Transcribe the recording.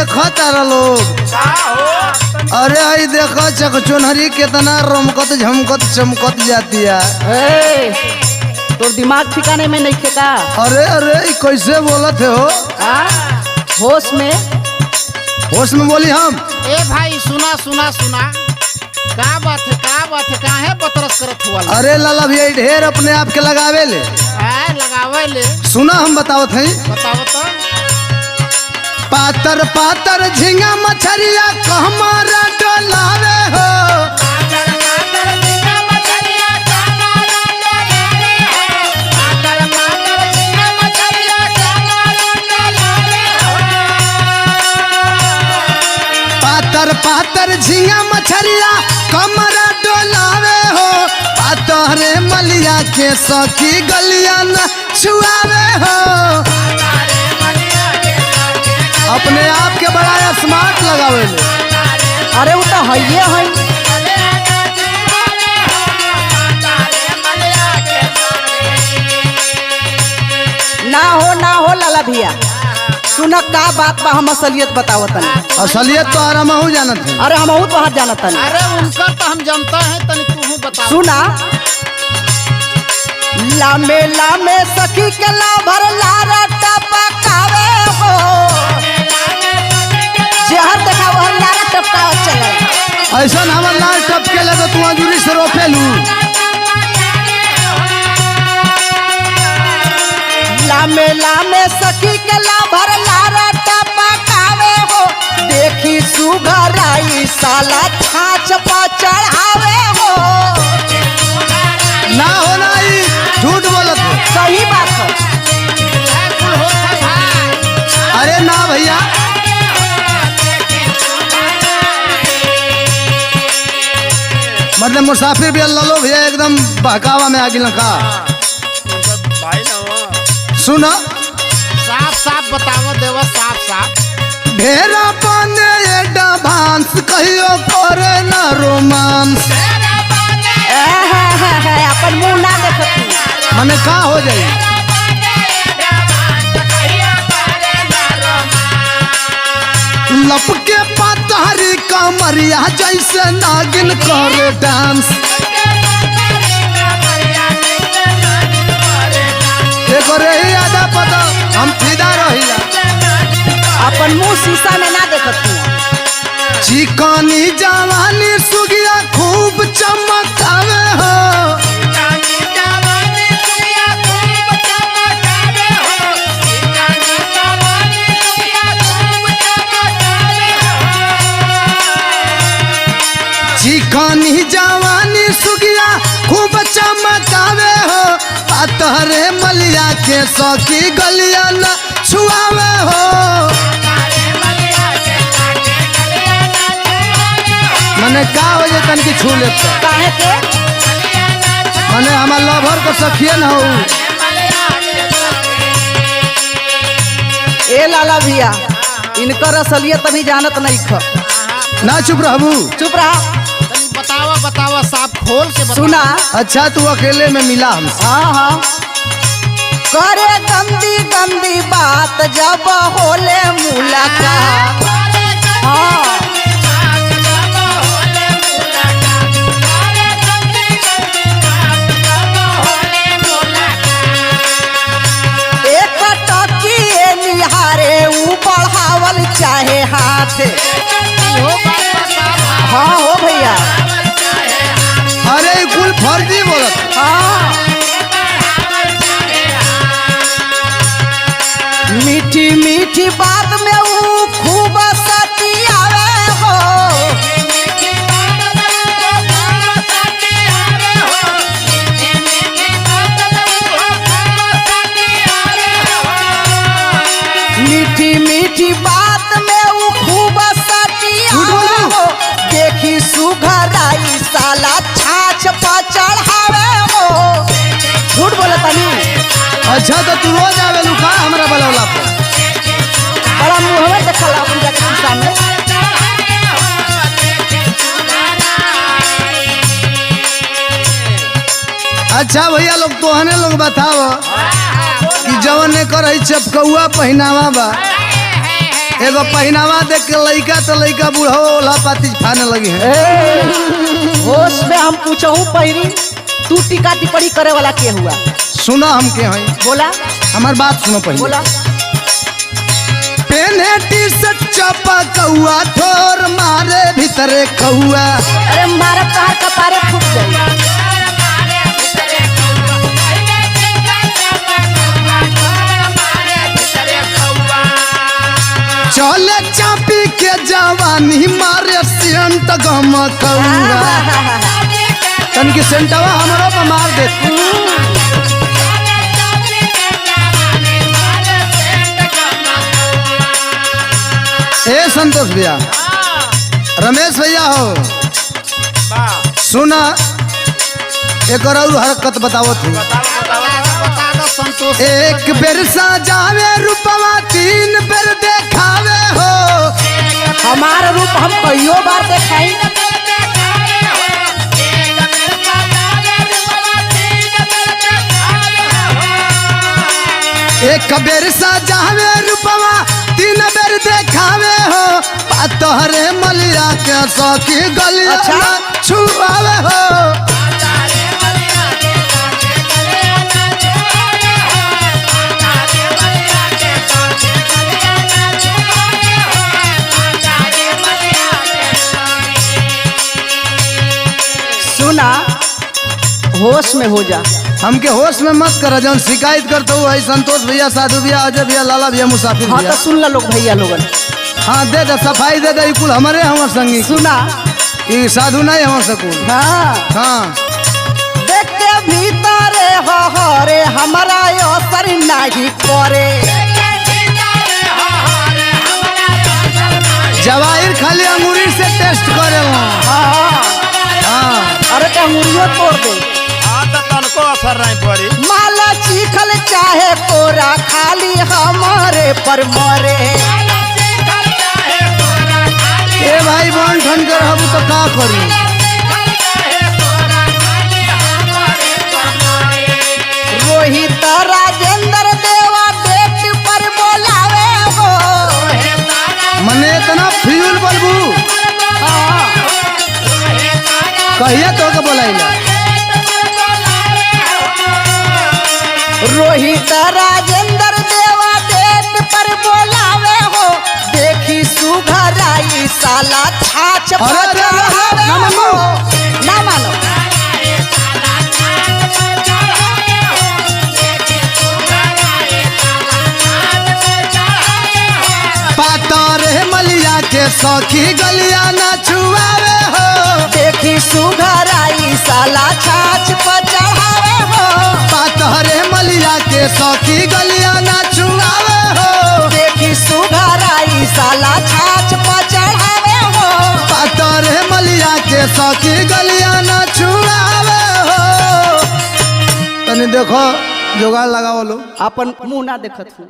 देखो तारा लोग। अरे आई देखो चकचोनहरी कितना रमकत झमकत चमकत जाती है। तो दिमाग ठिकाने में नहीं खेका। अरे अरे कैसे बोलत हो? होश में बोली हम। ए भाई सुना सुना सुना, का बात है काहे बतरस करत हुआ? अरे लाला भैया ढेर अपने आप के लगावे ले। लगावे ले। सुना हम बतावत है। बताओ तो। पातर पातर झींगा मछरिया कहमारा डोलावे हो। पातर पातर झींगा मछरिया कमरा डोलावे हो। पातरे मलिया के सखी गलिया न छुआवे हो। अपने आप के बड़ा स्मार्ट लगावे ले। अरे वो तो है। ना हो लाला भैया, सुन का बात बा, हम असलियत बतावत नहीं। असलियत तो आराम हूँ जानत है। अरे हम बहुत बाहर जानत नहीं। अरे उनका तो हम जानता है, तनी तू बता। सुना, लामे लामे सखी के लाभर लारा टपकावे हो। जहर देखा वह लारा टपकावे चले। ऐसा हमार लाल टपके लगे तू अंजूरी से रोपे लू। लामे लामे सखी के लाभर लारा टपकावे हो। देखी सुघराई साला छाछ पर चढ़ावे हो। ना होना ही झूठ बोलत हो। सही बात है। अरे ना भैया, मतलब मुसाफिर भी अल्लाह लो भैया एकदम बहकावा में आगे लगा। सुना साफ साफ बताओ देवा, साफ साफ। ढेरा पाने डांस कहियो करे ना रोमांस। अपन मुंह ना देखती। मने का हो जाई? लपके पातारी कमरिया जैसे नागिन करे डांस। देखो रही आधा पता हम फिदा रहिला। अपन मुंह शीशा में ना देखती। चिकनी जवानी सुगिया खूब चमकावे हो। चिकनी जवानी सुगिया खूब चमकावे हो। पातरे मलिया के सखी गलिया न छुआवे हो। मने का हो जे तन की छू लेता काहे के? मने हमार लवर को सखिए न हो। ए लाला भैया, इनकर असलियत अभी जानत नहीं ख। ना चुप रहबू। चुप रहा। तनी बतावा बतावा, साफ खोल के बतावा। सुना, अच्छा तू अकेले में मिला हमसे। हाँ करे गंदी गंदी बात जब होले मुलाकात। हाँ एक टकी निहारे ऊ बढ़ावल चाहे हाथ। हाँ हो भैया। अरे कुल फर्जी बोलत। हाँ मीठी मीठी बात में ऊ खूब सतियावे हो। मीठी मीठी बात में ऊ खूब सतियावे हो। देखी सुघराई साला छाछ पर चढ़ावे हो। झूठ बोले तनी। अच्छा तो तू रोज आवे लुका हमरा बलौला पे। बड़ा मुंह में देखल अपन जाके शीशा में। अच्छा भैया लोग तोहने लोग बताओ कि जवन ने कर चपकौआ पहनावा बा एगो पहनावा देख के लइका तो लइका बूढ़ो ओला पाती खाने लगी है। होश में हम पूछहूँ पहिरी तू टीका टिप्पणी करे वाला के हुआ? सुना हम के हैं, बोला हमार बात सुनो पहले। बोला। पेने टी शर्ट चपा कौआ ठोर मारे भीतरे कौआ। अरे मारा कहाँ कपारे फूट गई। चले चापी के जवानी मारे सेंट गम कौआ। तन की सेंटवा हमरो पर मार दे। ए संतोष भैया, रमेश भैया हो, सुना एक और हरकत बताओ थी। एक बेर सजावे रूपवा तीन बेर देखावे हो। हमारा रूप हम कईयो बार देखाई। एक बेर सजावे रूपवा तीन बेर देखावे हो। तोहरे मलिया के सखी गलिया छुआवे हो। सुना होश में हो जा। हमके होश में मत कर, जौन शिकायत करते हो है संतोष भैया, साधु भैया, अजय भैया, लाला भैया, मुसाफिर हाँ भैया। तो सुन ला लोग भैया लोगन। हाँ दे दे सफाई दे दे, कुल हमारे हमार संगी। सुना ये साधु नहीं हमार सकुल। हाँ हाँ देखते भीतरे हो रे हमारा असर नहीं करे। जवाहिर खाली अंगूरी से टेस्ट करे वहाँ। हाँ हाँ अरे तो अंगूरियों तोड़ दे। तनको असर नहीं पड़ी। माला चीखल चाहे कोरा खाली हमारे पर मरे। ए भाई बन ठन कर हम तो का करी। रोहित राजेंद्र देवा डेट पर बोलावे हो। मने इतना फ्यूल बलबू हाँ कहिए तो के बोलाइला। रोहित राजेंद्र देवा डेट पर बोलावे हो। देखी सुघराई साला छाछ अरे, अरे, अरे, पचड़ावे ना मानो। हो। ना मानो। पातर मलिया के सखी गलिया ना छुआवे हो। देखी सुघराई साला छाछ पचड़ावे हो। पातर मलिया के सखी गलिया ना छुआवे हो। देखी सुघराई साला छाछ पचड़ावे हो। पातर मलिया के सखी गलिया ना छुआवे हो। तनी देखो जुगाड़ लगाओ लो। अपन मुंह ना देखत हूँ।